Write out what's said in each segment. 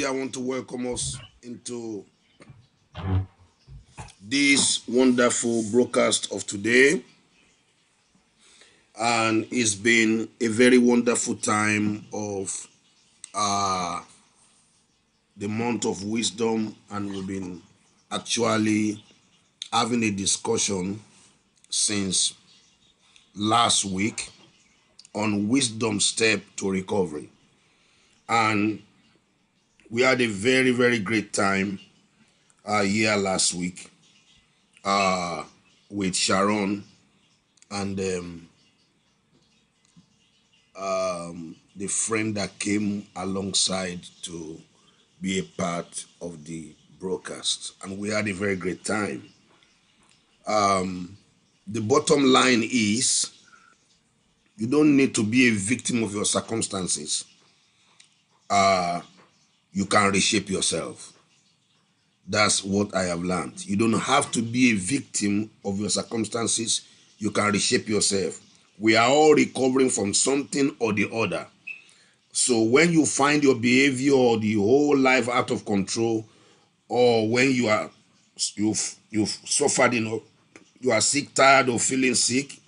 everybody. I want to welcome us into this wonderful broadcast of today. And it's been a very wonderful time of uh, the month of wisdom, and we've been actually having a discussion since last week on wisdom step to recovery. And we had a very, very great time here last week with Sharon and the friend that came alongside to be a part of the broadcast. And we had a very great time. The bottom line is you don't need to be a victim of your circumstances. You can reshape yourself. That's what I have learned. You don't have to be a victim of your circumstances. You can reshape yourself. We are all recovering from something or the other. So when you find your behavior or the whole life out of control, or when you've suffered enough, you are sick, tired of feeling sick,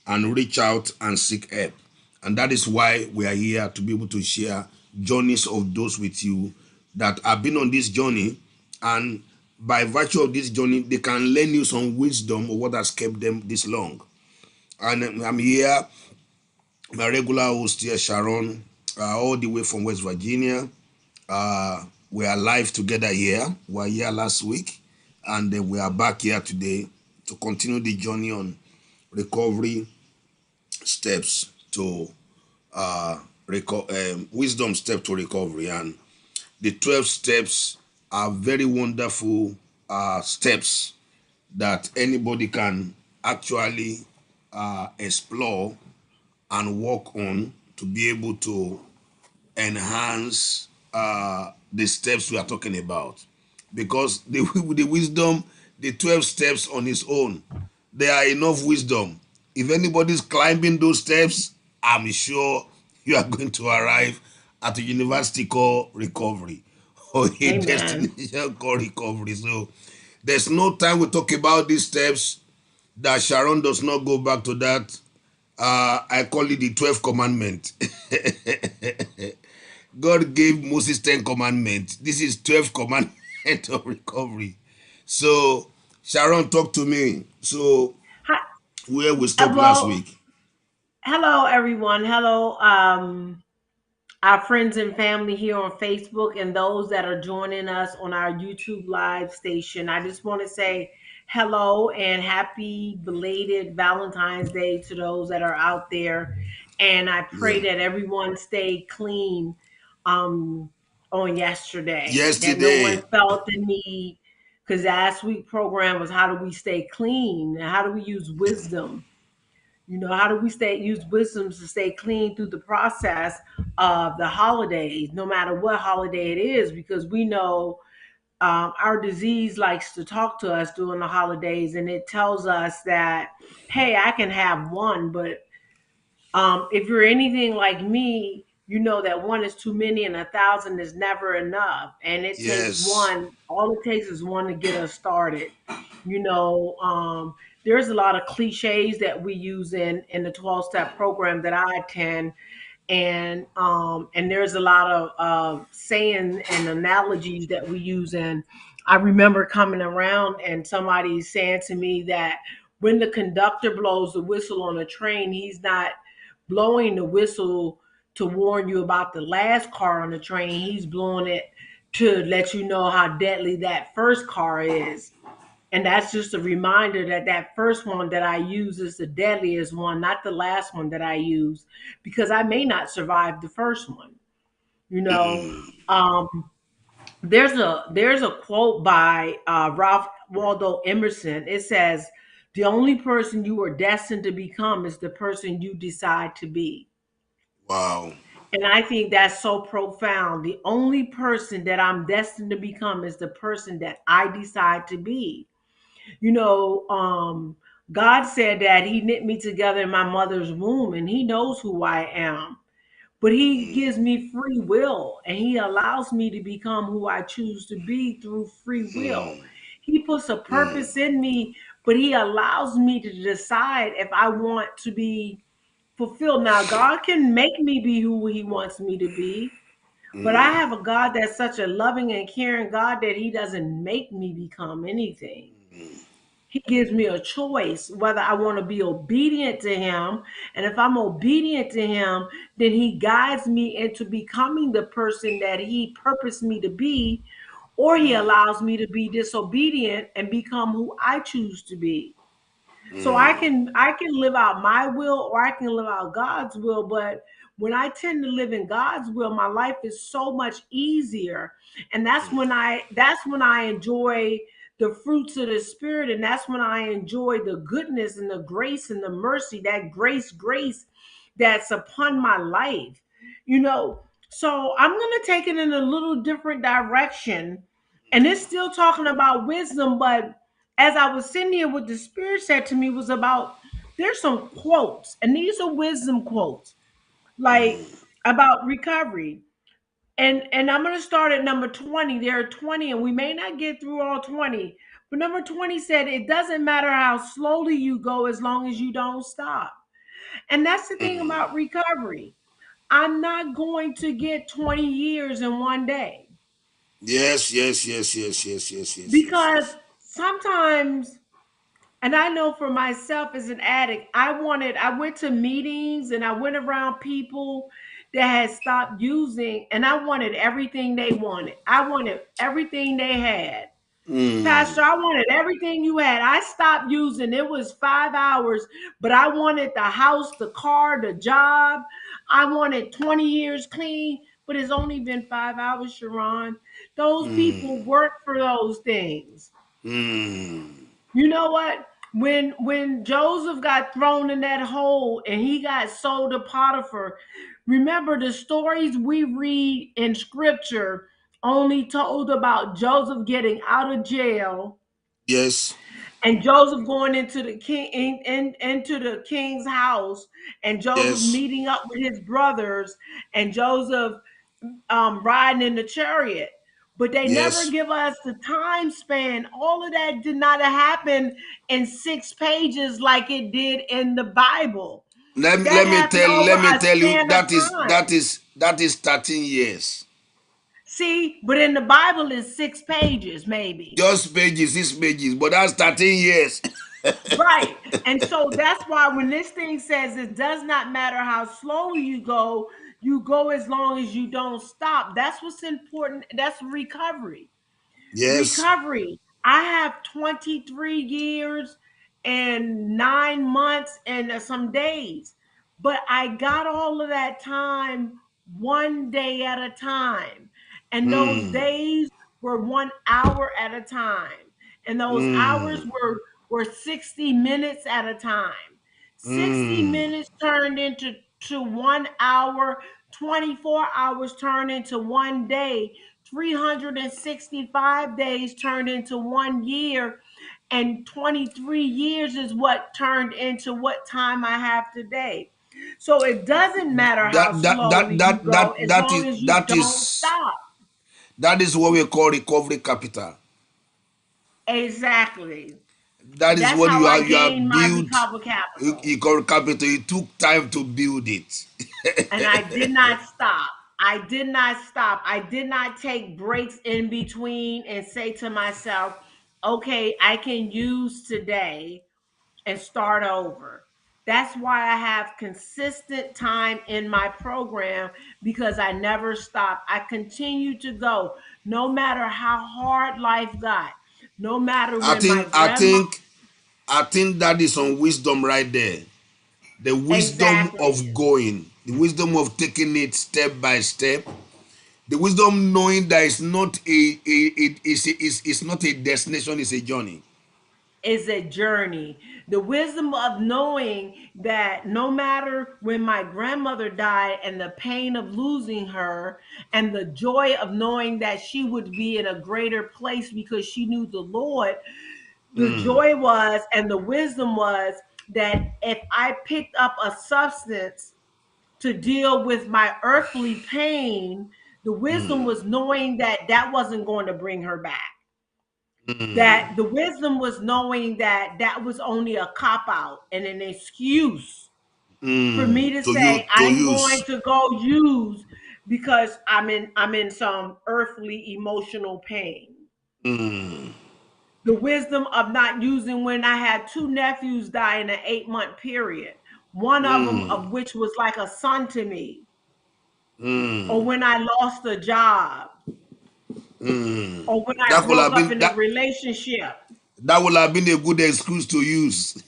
and reach out and seek help. And that is why we are here to be able to share journeys of those with you that have been on this journey, and by virtue of this journey, they can learn you some wisdom of what has kept them this long. And I'm here, my regular host here, Sharon, all the way from West Virginia. We are live together here. We were here last week, and we are back here today to continue the journey on recovery steps to wisdom step to recovery. And the 12 steps are very wonderful steps that anybody can actually explore and work on to be able to enhance the steps we are talking about. Because the wisdom, the 12 steps on its own, there are enough wisdom. If anybody's climbing those steps, I'm sure you are going to arrive at a university called recovery or a Amen. destination called recovery. So there's no time we talk about these steps that Sharon does not go back to that. I call it the 12 commandment. God gave Moses 10 commandments. This is 12 commandment of recovery. So Sharon, talk to me. So Hi, where we stopped last well, week. hello everyone. Hello, our friends and family here on Facebook and those that are joining us on our YouTube live station. I just want to say hello and happy belated Valentine's Day to those that are out there. And I Yeah. pray that everyone stayed clean um, on yesterday, that no one Yesterday. felt the need. Because last week program was how do we stay clean? And how do we use wisdom? How do we use wisdom to stay clean through the process of the holidays, no matter what holiday it is, because we know our disease likes to talk to us during the holidays, and it tells us that, hey, I can have one, but if you're anything like me, you know that one is too many and 1,000 is never enough. And it takes Yes. one, all it takes is one to get us started. You know, there's a lot of cliches that we use in the 12 step program that I attend. And there's a lot of saying and analogies that we use. And I remember coming around and somebody saying to me that when the conductor blows the whistle on a train, he's not blowing the whistle to warn you about the last car on the train. He's blowing it to let you know how deadly that first car is. And that's just a reminder that that first one that I use is the deadliest one, not the last one that I use, because I may not survive the first one. You know, um, there's a quote by Ralph Waldo Emerson. It says, "The only person you are destined to become is the person you decide to be." Wow. And I think that's so profound. The only person that I'm destined to become is the person that I decide to be. You know, God said that He knit me together in my mother's womb, and He knows who I am. but he gives me free will and he allows me to become who I choose to be through free will. He puts a purpose in me, but he allows me to decide if I want to be fulfilled. Now, God can make me be who he wants me to be, but I have a God that's such a loving and caring God that he doesn't make me become anything. He gives me a choice whether I want to be obedient to him. And if I'm obedient to him, then he guides me into becoming the person that he purposed me to be, or he allows me to be disobedient and become who I choose to be. So I can live out my will or I can live out God's will, but when I tend to live in God's will, my life is so much easier. And that's when I enjoy the fruits of the spirit, and that's when I enjoy the goodness and the grace and the mercy, that grace that's upon my life. You know, so I'm going to take it in a little different direction. And it's still talking about wisdom, but as I was sitting here, what the Spirit said to me was about there's some quotes, and these are wisdom quotes, like about recovery. And I'm gonna start at number 20. There are 20, and we may not get through all 20. But number 20 said, it doesn't matter how slowly you go as long as you don't stop. And that's the thing about recovery. I'm not going to get 20 years in one day Yes, yes, yes, yes, yes, yes, yes, yes, because yes. sometimes. And I know for myself as an addict, I went to meetings and I went around people that had stopped using, and I wanted everything they wanted. I wanted everything they had. Pastor, I wanted everything you had. I stopped using. It was 5 hours, but I wanted the house, the car, the job. I wanted 20 years clean, but it's only been 5 hours, Sharon. Those people work for those things. You know what? When Joseph got thrown in that hole and he got sold to Potiphar, remember the stories we read in scripture only told about Joseph getting out of jail Yes, and Joseph going into the into the king's house, and Joseph yes, meeting up with his brothers, and Joseph riding in the chariot. But they never yes. give us the time span. All of that did not happen in 6 pages like it did in the Bible. That happened over Let me a tell you span of time. that is 13 years. See, but in the Bible it's 6 pages, maybe. Just pages, 6 pages, but that's 13 years. Right. And so that's why when this thing says it does not matter how slow you go as long as you don't stop. That's what's important. That's recovery. Yes. Recovery. I have 23 years and 9 months and some days, but I got all of that time one day at a time. And those days were 1 hour at a time. And those hours were 60 minutes at a time. 60 minutes turned into 1 hour, 24 hours turned into one day, 365 days turned into 1 year, and 23 years is what turned into what time I have today. So it doesn't matter how slowly you go as long as you don't stop. that is what we call recovery capital. Exactly. That is That's what how I you have gained my built. recover capital. You call capital. It took time to build it. And I did not stop. I did not stop. I did not take breaks in between and say to myself, okay, I can use today and start over. That's why I have consistent time in my program because I never stop. I continue to go no matter how hard life got, no matter I when my think I grandma, think I think that is some wisdom right there. The wisdom of exactly. going, the wisdom of taking it step by step, the wisdom knowing that it's not it's not a destination, it's a journey. Is a journey. The wisdom of knowing that no matter when my grandmother died and the pain of losing her, and the joy of knowing that she would be in a greater place because she knew the Lord, the joy was and the wisdom was that if I picked up a substance to deal with my earthly pain. The wisdom was knowing that that wasn't going to bring her back. That the wisdom was knowing that that was only a cop out and an excuse for me to say To I'm going use. to go use because I'm in some earthly emotional pain. Mm, The wisdom of not using when I had two nephews die in an 8-month period, one of them mm, of which was like a son to me, or mm, when I lost a job, mm. or when I That could broke have up been in a that. relationship. That would have been a good excuse to use.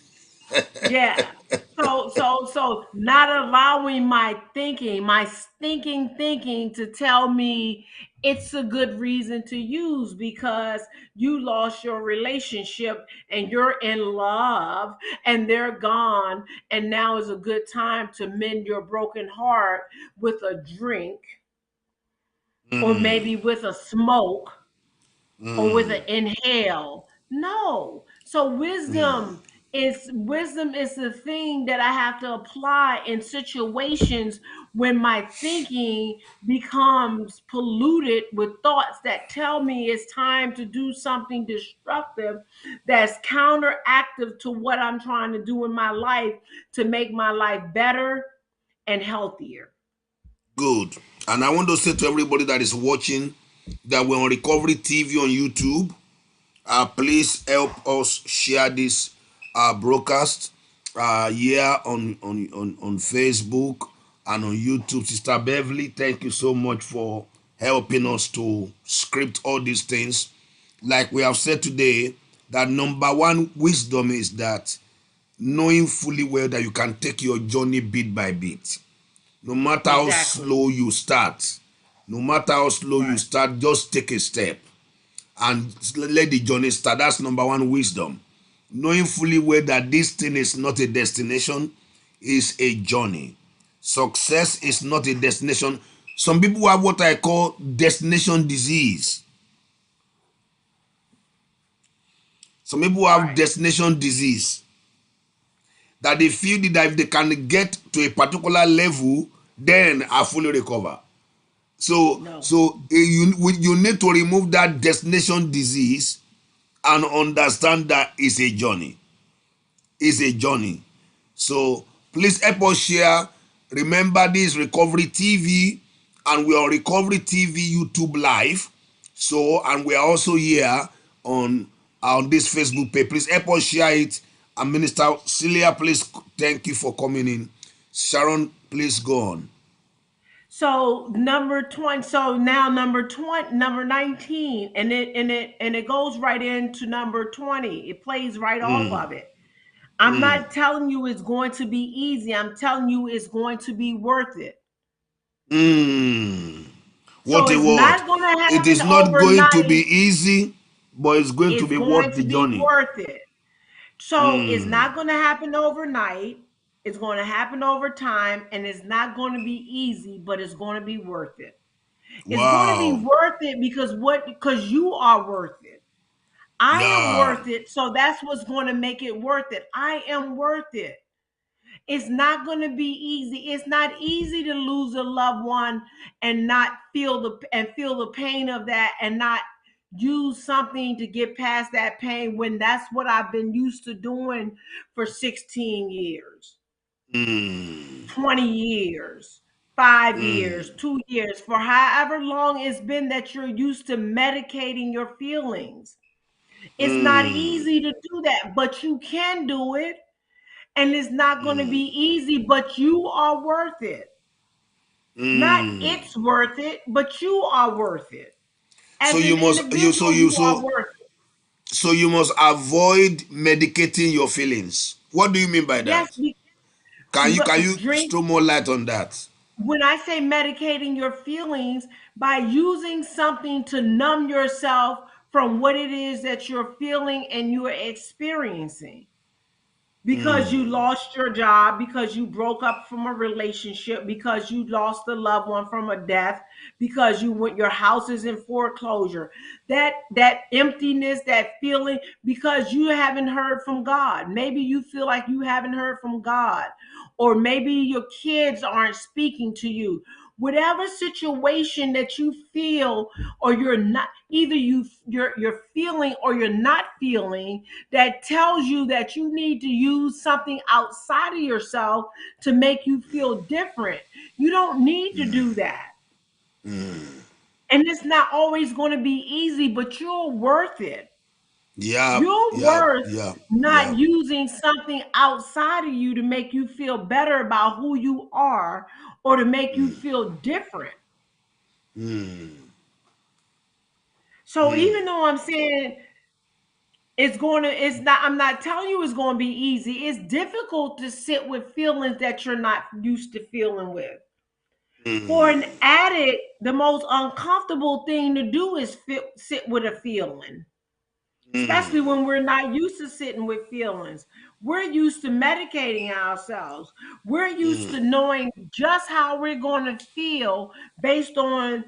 Yeah. So not allowing my thinking, my stinking thinking to tell me it's a good reason to use because you lost your relationship and you're in love and they're gone and now is a good time to mend your broken heart with a drink or maybe with a smoke or with an inhale. No. So wisdom is the thing that I have to apply in situations when my thinking becomes polluted with thoughts that tell me it's time to do something destructive that's counteractive to what I'm trying to do in my life to make my life better and healthier. Good. And I want to say to everybody that is watching that we're on Recovery TV on YouTube. Please help us share this broadcast here on Facebook and on YouTube. Sister Beverly, thank you so much for helping us to script all these things. Like we have said today, that number one wisdom is that knowing fully well that you can take your journey bit by bit. No matter how Exactly. slow you start, no matter how slow you Right. start, just take a step and let the journey start. That's number one wisdom. Knowing fully well that this thing is not a destination, is a journey. Success is not a destination. Some people have what I call destination disease. Some people have Right. destination disease that they feel that if they can get to a particular level, then I fully recover. No. You need to remove that destination disease and understand that it's a journey. It's a journey. So please help us share. Remember this Recovery TV, and we are on Recovery TV YouTube Live. So, and we are also here on this Facebook page. Please help us share it. And Minister Celia, please thank you for coming in. Sharon, please go on. So number 20, so now number 20, number 19, and it goes right into number 20. It plays right off of it. I'm not telling you it's going to be easy. I'm telling you it's going to be worth it. Mm, So what a it's word. not going to It happen is not going to be overnight. easy, but it's going to It's be going worth to the be journey. worth it. So it's not going to happen overnight. It's going to happen over time and it's not going to be easy, but it's going to be worth it. It's going to be Wow. worth it because you are worth it. I am Yeah. worth it. So that's what's going to make it worth it. I am worth it. It's not going to be easy. It's not easy to lose a loved one and not feel the pain of that and not use something to get past that pain when that's what I've been used to doing for 16 years. Mm, 20 years, 5 years, mm, 2 years, for however long it's been that you're used to medicating your feelings. It's not mm, easy to do that, but you can do it. And it's not going to be mm, easy, but you are worth it. Not mm. it's worth it, but you are worth it. So As you an must you individual, you are worth it. so you must avoid medicating your feelings. What do you mean by Yes, that? Can you drink. throw more light on that? When I say medicating your feelings, by using something to numb yourself from what it is that you're feeling and you're experiencing. because you lost your job, because you broke up from a relationship, because you lost a loved one from a death, because you went your house is in foreclosure. That emptiness, that feeling, because you haven't heard from God. Maybe you feel like you haven't heard from God, or maybe your kids aren't speaking to you. Whatever situation that you feel, or you're not, either you're feeling or you're not feeling, that tells you that you need to use something outside of yourself to make you feel different. You don't need to do that. And it's not always going to be easy, but you're worth it. Yeah, You're yeah, worth yeah, not yeah. using something outside of you to make you feel better about who you are, or to make you feel different. So even though I'm saying it's not, I'm not telling you it's going to be easy. It's difficult to sit with feelings that you're not used to feeling with. For an addict, the most uncomfortable thing to do is sit with a feeling, especially when we're not used to sitting with feelings. We're used to medicating ourselves. We're used to knowing just how we're going to feel based on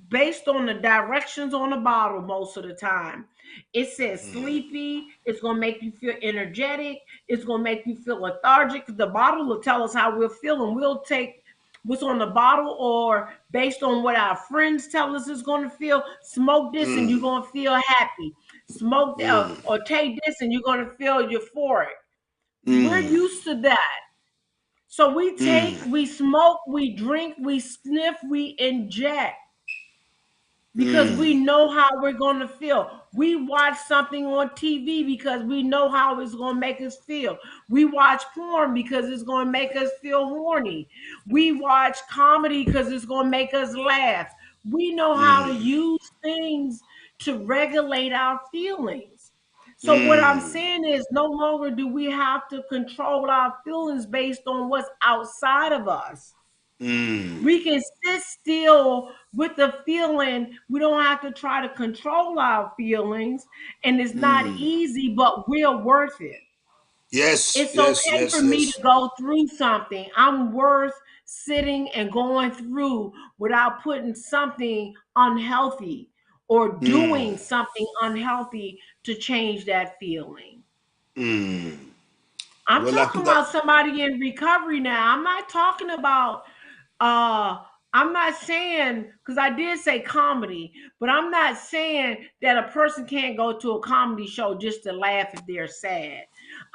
based on the directions on the bottle most of the time. It says sleepy, it's going to make you feel energetic, it's going to make you feel lethargic. The bottle will tell us how we're feeling. We'll take what's on the bottle, or based on what our friends tell us is going to feel. Smoke this and you're going to feel happy. Smoke or take this and you're going to feel euphoric. We're used to that. So we take, we smoke, we drink, we sniff, we inject, because we know how we're going to feel. We watch something on TV because we know how it's going to make us feel. We watch porn because it's going to make us feel horny. We watch comedy because it's going to make us laugh. We know how to use things to regulate our feelings. So what I'm saying is, no longer do we have to control our feelings based on what's outside of us. We can sit still with the feeling. We don't have to try to control our feelings. And it's not easy, but we're worth it. Yes, It's yes, okay yes, for me to yes. go through something. I'm worth sitting and going through without putting something unhealthy or doing something unhealthy to change that feeling. I'm Well, like talking that. about somebody in recovery now. I'm not talking about uh I'm not saying, because I did say comedy, but I'm not saying that a person can't go to a comedy show just to laugh if they're sad.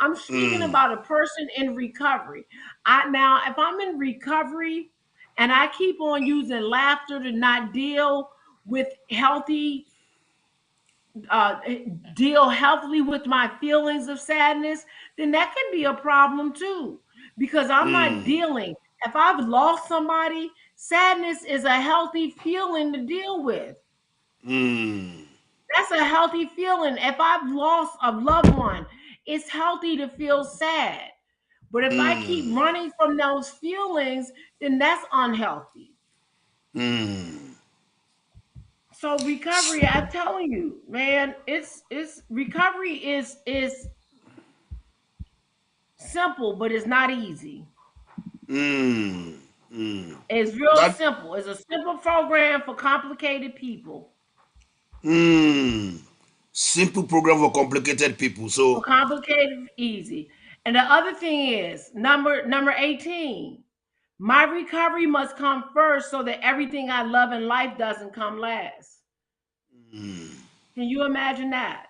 I'm speaking about a person in recovery. I now if I'm in recovery and I keep on using laughter to not with healthy uh, deal healthily with my feelings of sadness, then that can be a problem too. Because I'm not dealing, if I've lost somebody, sadness is a healthy feeling to deal with. That's a healthy feeling. If I've lost a loved one, it's healthy to feel sad. But if I keep running from those feelings, then that's unhealthy. So recovery, I'm telling you, man, it's recovery is simple, but it's not easy. It's real That simple. It's a simple program for complicated people. simple program for complicated people. For So, complicated, easy. And the other thing is number 18. My recovery must come first so that everything I love in life doesn't come last. Can you imagine that?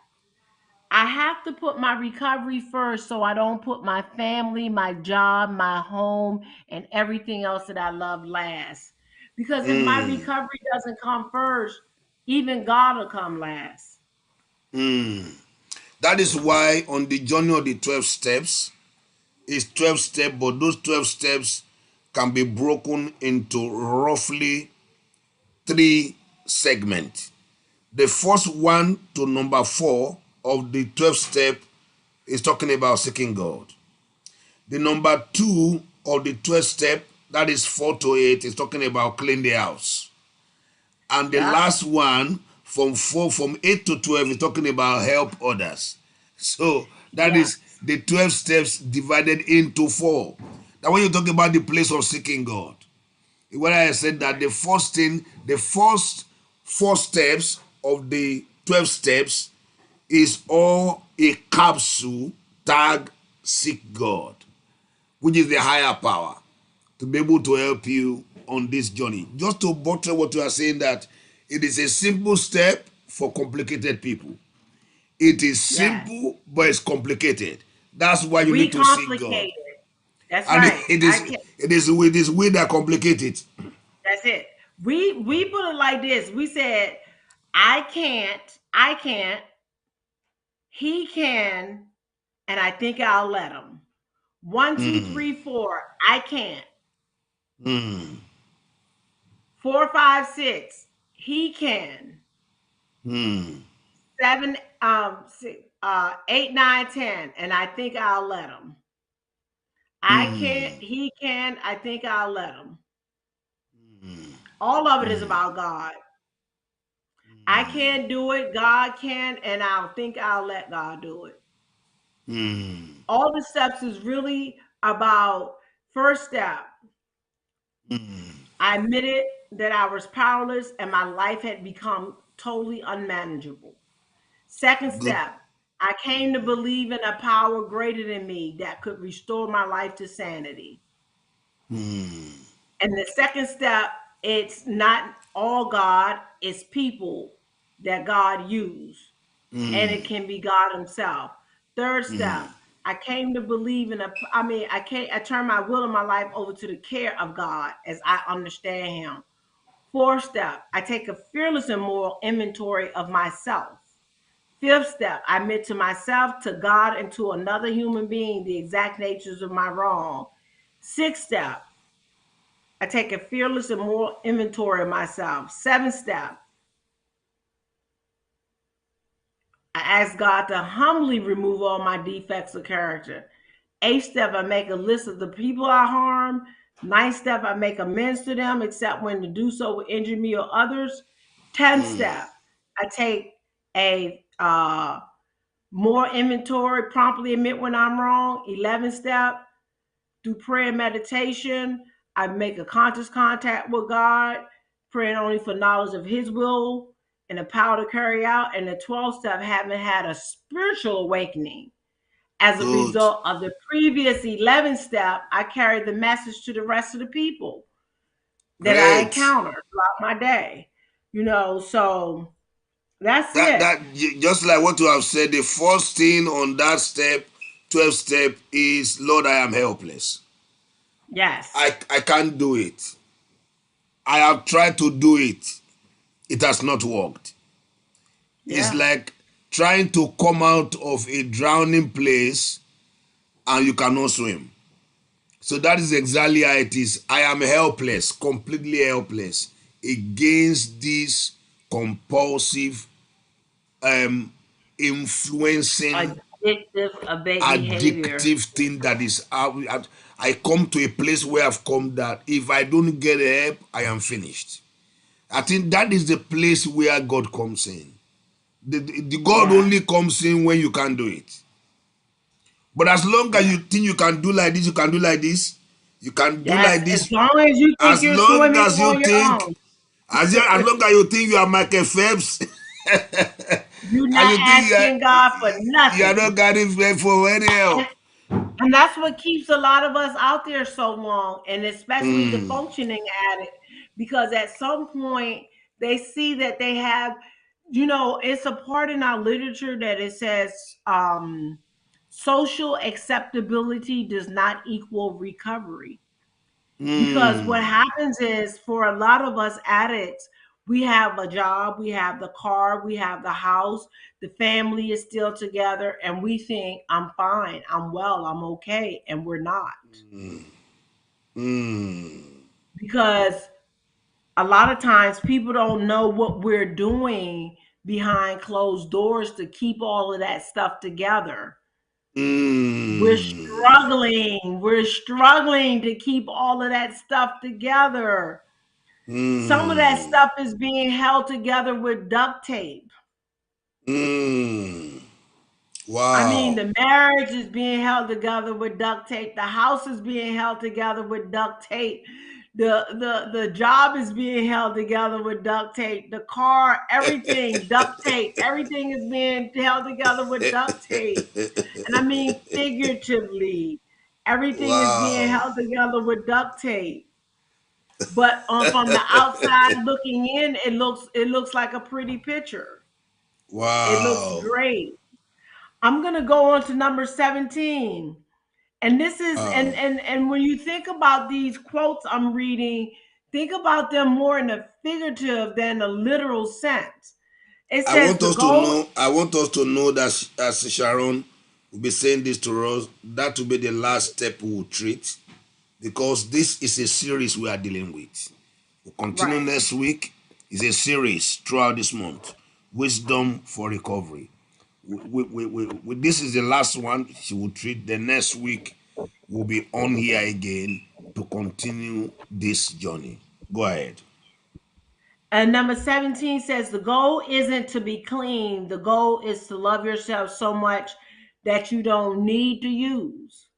I have to put my recovery first so I don't put my family, my job, my home, and everything else that I love last. Because if my recovery doesn't come first, even God will come last. that is why on the journey of the 12 steps is 12 steps, but those 12 steps can be broken into roughly three segments. The first one to number four of the 12 step is talking about seeking God. The number two of the 12 step, that is 4 to 8, is talking about clean the house. And the Yep. last one from 8 to 12 is talking about help others. So that is Yes. the 12 steps divided into four. Now, when you talk about the place of seeking God, when I said that the first thing, the first four steps of the 12 steps is all a capsule tag seek God, which is the higher power to be able to help you on this journey. Just to buttress what you are saying, that it is a simple step for complicated people. It is Yes. simple, but it's complicated. That's why you We need to seek God. complicated. That's And right. I can't. it is we that complicate it. That's it. We put it like this. We said, I can't, he can, and I think I'll let him. One, two, Mm, three, four. I can't. mm, 4, 5, 6. He can. mm, 7, 8, 9, 10. And I think I'll let him. I can't. mm, He can. I think I'll let him. mm, All of it is mm, about God. I can't do it. God can, and I'll think I'll let God do it. mm, All the steps is really about first step. mm. I admitted that I was powerless and my life had become totally unmanageable. Second Good. step, I came to believe in a power greater than me that could restore my life to sanity. Mm, And the second step, it's not all God, it's people that God used. And it mm, can be God Himself. Third step, mm. I came to believe in I turn my will and my life over to the care of God as I understand Him. Fourth step, I take a fearless and moral inventory of myself. Fifth step, I admit to myself, to God, and to another human being the exact natures of my wrong. Sixth step, I take a fearless and moral inventory of myself. Seventh step, I ask God to humbly remove all my defects of character. Eighth step, I make a list of the people I harm. Ninth step, I make amends to them, except when to do so will injure me or others. Tenth step, I take a more inventory, promptly admit when I'm wrong. 11th step, through prayer and meditation, I make a conscious contact with God, praying only for knowledge of His will and the power to carry out. And the 12th step, having had a spiritual awakening. As a Good. result of the previous 11th step, I carry the message to the rest of the people that I Great. encounter throughout my day. So that's it. Just like what you have said, the first thing on that step, 12 step, is Lord, I am helpless. Yes. I can't do it. I have tried to do it. It has not worked. It's Yeah. like trying to come out of a drowning place and you cannot swim. So that is exactly how it is. I am helpless, completely helpless against this compulsive, um, influencing, Behavior. addictive thing that is out. I come to a place where I've come that if I don't get help, I am finished. I think that is the place where God comes in. The God Yeah. only comes in when you can't do it. But as long as Yeah. you think you can do like this, you can do like this, you can do Yes. like As this. long as you think As you're long swimming as you on your think, own, as long as you think you are Michael Phelps, you're as not you think asking God for you are not nothing. getting for any And, help. and that's what keeps a lot of us out there so long, and especially the Mm, functioning addict, because at some point they see that they have, it's a part in our literature that it says social acceptability does not equal recovery. Because what mm, happens is for a lot of us addicts, we have a job, we have the car, we have the house, the family is still together, and we think, I'm fine, I'm well, I'm okay. And we're not. mm, Because a lot of times people don't know what we're doing behind closed doors to keep all of that stuff together. We're mm, struggling. We're struggling to keep all of that stuff together. Some of that mm, stuff is being held together with duct tape. mm. I mean, Wow. the marriage is being held together with duct tape. The house is being held together with duct tape. The job is being held together with duct tape. The car, everything, duct tape. Everything is being held together with duct tape. And I mean figuratively, everything is being Wow. held together with duct tape. But from the outside looking in, it looks like a pretty picture. It looks Wow. great. I'm gonna go on to number 17. And this is Wow. and when you think about these quotes I'm reading, think about them more in a figurative than a literal sense. It says the goal. I want us to know that as Sharon will be saying this to us, that will be the last step we will treat because this is a series we are dealing with. We'll continue Right. next week. It's a series throughout this month. Wisdom for recovery. This is the last one she will treat. The next week we'll be on here again to continue this journey. Go ahead. And number 17 says the goal isn't to be clean. The goal is to love yourself so much that you don't need to use.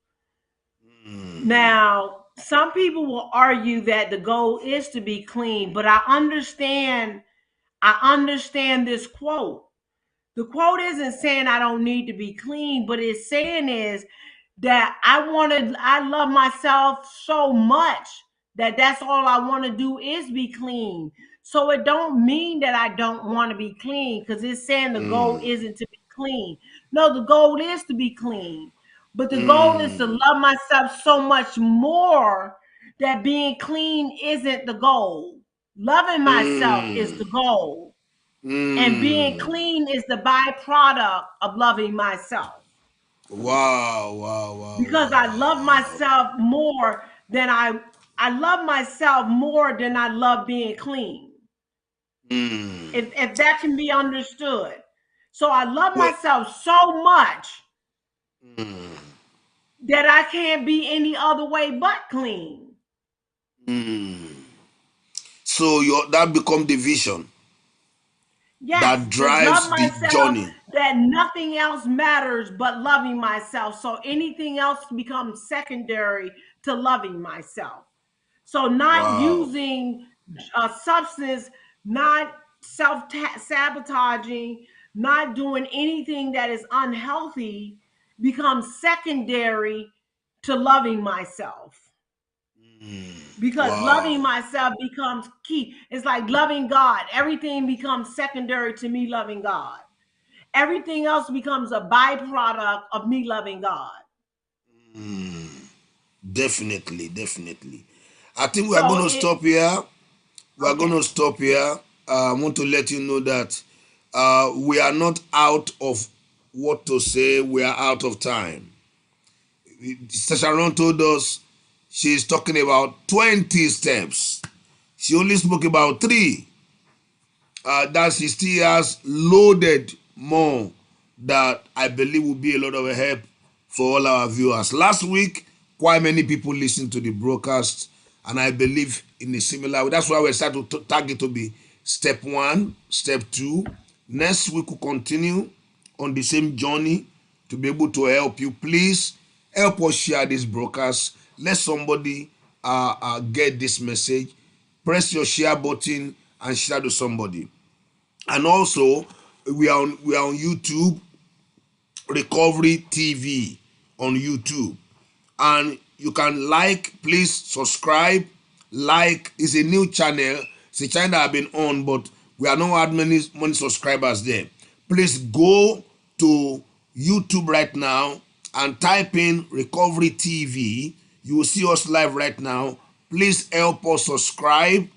Now, some people will argue that the goal is to be clean, but I understand this quote. The quote isn't saying I don't need to be clean, but it's saying is that I love myself so much that that's all I want to do is be clean. So it don't mean that I don't want to be clean because it's saying the goal Mm, isn't to be clean. No, the goal is to be clean. But the goal is to mm, love myself so much more that being clean isn't the goal. Loving myself is mm, the goal. And being mm. clean is the byproduct of loving myself. Wow, wow, wow, Because wow, I love wow. myself more than I love myself more than I love being clean. Mm. If that can be understood. So I love Well, myself so much mm, that I can't be any other way but clean. mm. So your that become the vision Yes, that just love drives the myself journey. that nothing else matters but loving myself. So anything else becomes secondary to loving myself. So not Wow. using a substance, not self sabotaging, not doing anything that is unhealthy becomes secondary to loving myself. Mm. Because loving Wow. myself becomes key. It's like loving God. Everything becomes secondary to me loving God. Everything else becomes a byproduct of me loving God. Mm. Definitely, definitely. I think we are So going to it stop here. We are going to okay. stop here. I want to let you know that we are not out of what to say. We are out of time. Sister Sharon told us she's talking about 20 steps. She only spoke about three. That she still has loaded more that I believe will be a lot of help for all our viewers. Last week, quite many people listened to the broadcast, and I believe in a similar way. That's why we started to target to be step one, step two. Next week, we'll continue on the same journey to be able to help you. Please help us share this broadcast. Let somebody get this message. Press your share button and share to somebody. And also, we are on YouTube, Recovery TV on YouTube, and you can please subscribe. Like is a new channel. It's a channel that I've been on, but we are not had many subscribers there. Please go to YouTube right now and type in Recovery TV. You will see us live right now. Please help us subscribe,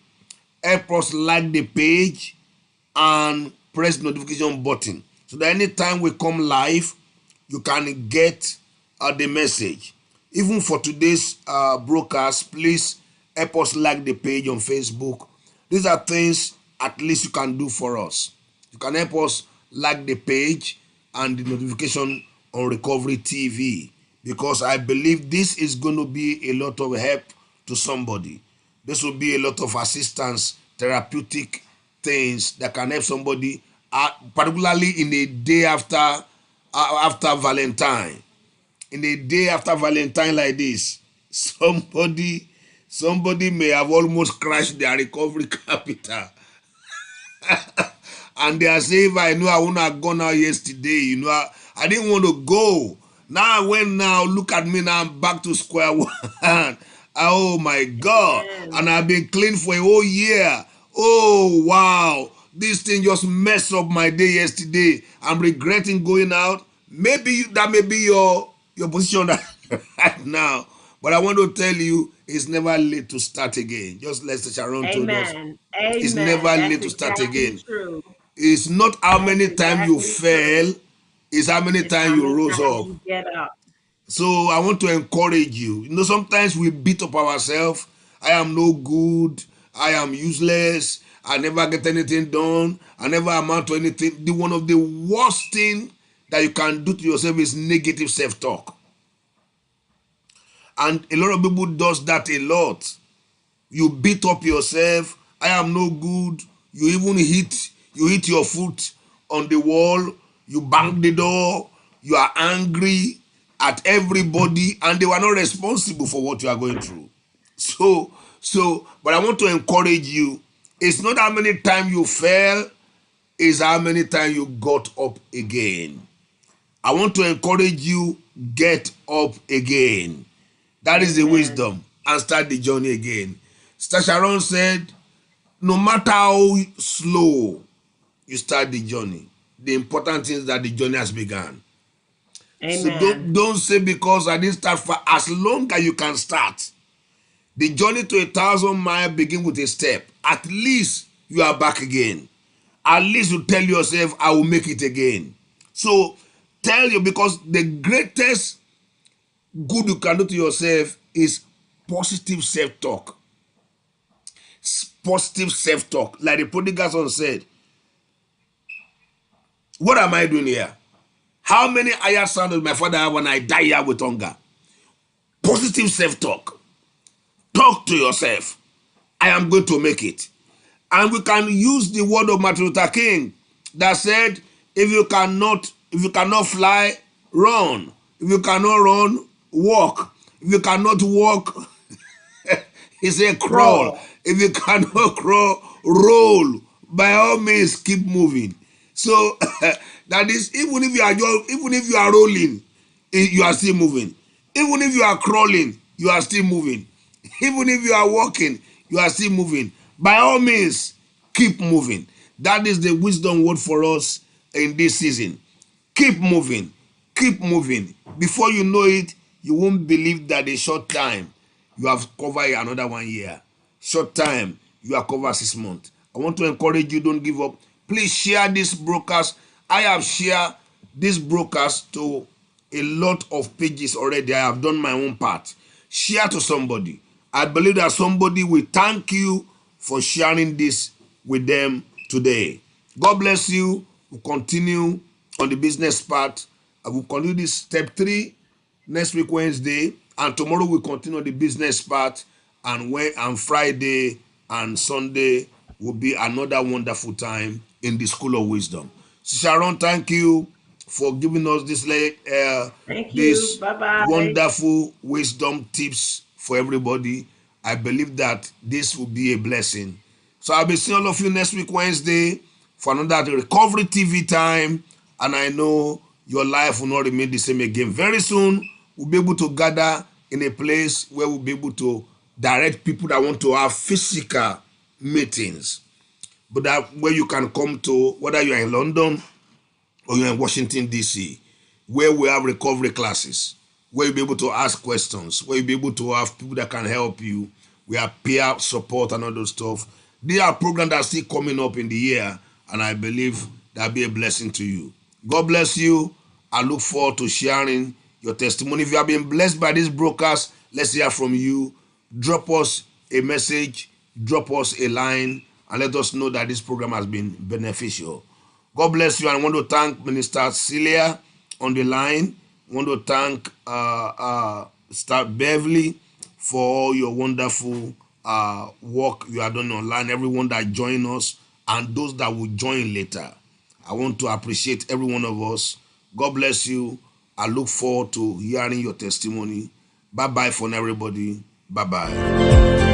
help us like the page, and press the notification button so that anytime we come live you can get the message. Even for today's broadcast, please help us like the page on Facebook. These are things at least you can do for us. You can help us like the page and the notification on Recovery TV, because I believe this is going to be a lot of help to somebody. This will be a lot of assistance, therapeutic things that can help somebody, particularly in a day after, after Valentine, in a day after Valentine like this, somebody may have almost crashed their recovery capital. And they are saying, if I know I wouldn't have gone out yesterday, I didn't want to go. Now I went now, look at me now, I'm back to square one. Oh my God. Amen. And I've been clean for a whole year. Oh wow. This thing just messed up my day yesterday. I'm regretting going out. Maybe that may be your position right now. But I want to tell you, it's never late to start again. Just like Sharon told us, Amen. it's Amen. never That's late to start exactly again. true. It's not how That's many times you exactly true. fail, it's how many It's times how you many rose times up. you get up. So I want to encourage you. Sometimes we beat up ourselves. I am no good. I am useless. I never get anything done. I never amount to anything. One of the worst thing that you can do to yourself is negative self-talk. And a lot of people does that a lot. You beat up yourself. I am no good. You hit your foot on the wall. You bang the door. You are angry at everybody, and they were not responsible for what you are going through. But I want to encourage you. It's not how many times you fell, it's how many times you got up again. I want to encourage you, get up again. That is the Amen. wisdom, and start the journey again. Sister Sharon said, no matter how slow you start the journey, the important thing is that the journey has begun. So don't, Amen. don't say because I didn't start for as long as you can start. The journey to 1,000 miles begin with a step. At least you are back again. At least you tell yourself, I will make it again. So tell you, because the greatest good you can do to yourself is positive self-talk. Positive self-talk. Like the prodigal son said, what am I doing here? How many higher sons does my father have when I die here with hunger? Positive self-talk. Talk to yourself. I am going to make it. And we can use the word of Martin Luther King that said, if you cannot fly, run. If you cannot run, walk. If you cannot walk, he said crawl. Roll. If you cannot crawl, roll. By all means, keep moving. So that is, even if you are rolling, you are still moving. Even if you are crawling, you are still moving. Even if you are walking, you are still moving. By all means, keep moving. That is the wisdom word for us in this season. Keep moving. Keep moving. Before you know it, you won't believe that in short time you have covered another 1 year. Short time, you are covered 6 months. I want to encourage you, don't give up. Please share this broadcast. I have shared this broadcast to a lot of pages already. I have done my own part. Share to somebody. I believe that somebody will thank you for sharing this with them today. God bless you. We'll continue on the business part. I will continue this step 3 next week Wednesday, and tomorrow we'll continue the business part, and Friday and Sunday will be another wonderful time in the School of Wisdom. Sharon, thank you for giving us Thank you. this Bye bye. wonderful wisdom tips for everybody. I believe that this will be a blessing. So I'll be seeing all of you next week Wednesday for another Recovery TV time, and I know your life will not remain the same again. Very soon we'll be able to gather in a place where we'll be able to direct people that want to have physical meetings, but that where you can come to, whether you are in London or you're in Washington, D.C., where we have recovery classes, where you'll be able to ask questions, where you'll be able to have people that can help you. We have peer support and all those stuff. There are programs that are still coming up in the year, and I believe that'll be a blessing to you. God bless you. I look forward to sharing your testimony. If you have been blessed by this broadcast, let's hear from you. Drop us a message, drop us a line, and let us know that this program has been beneficial. God bless you. And I want to thank Minister Celia on the line. I want to thank Star Beverly for all your wonderful work you are doing online. Everyone that joined us and those that will join later. I want to appreciate every one of us God bless you. I look forward to hearing your testimony. Bye bye for now, everybody. Bye bye.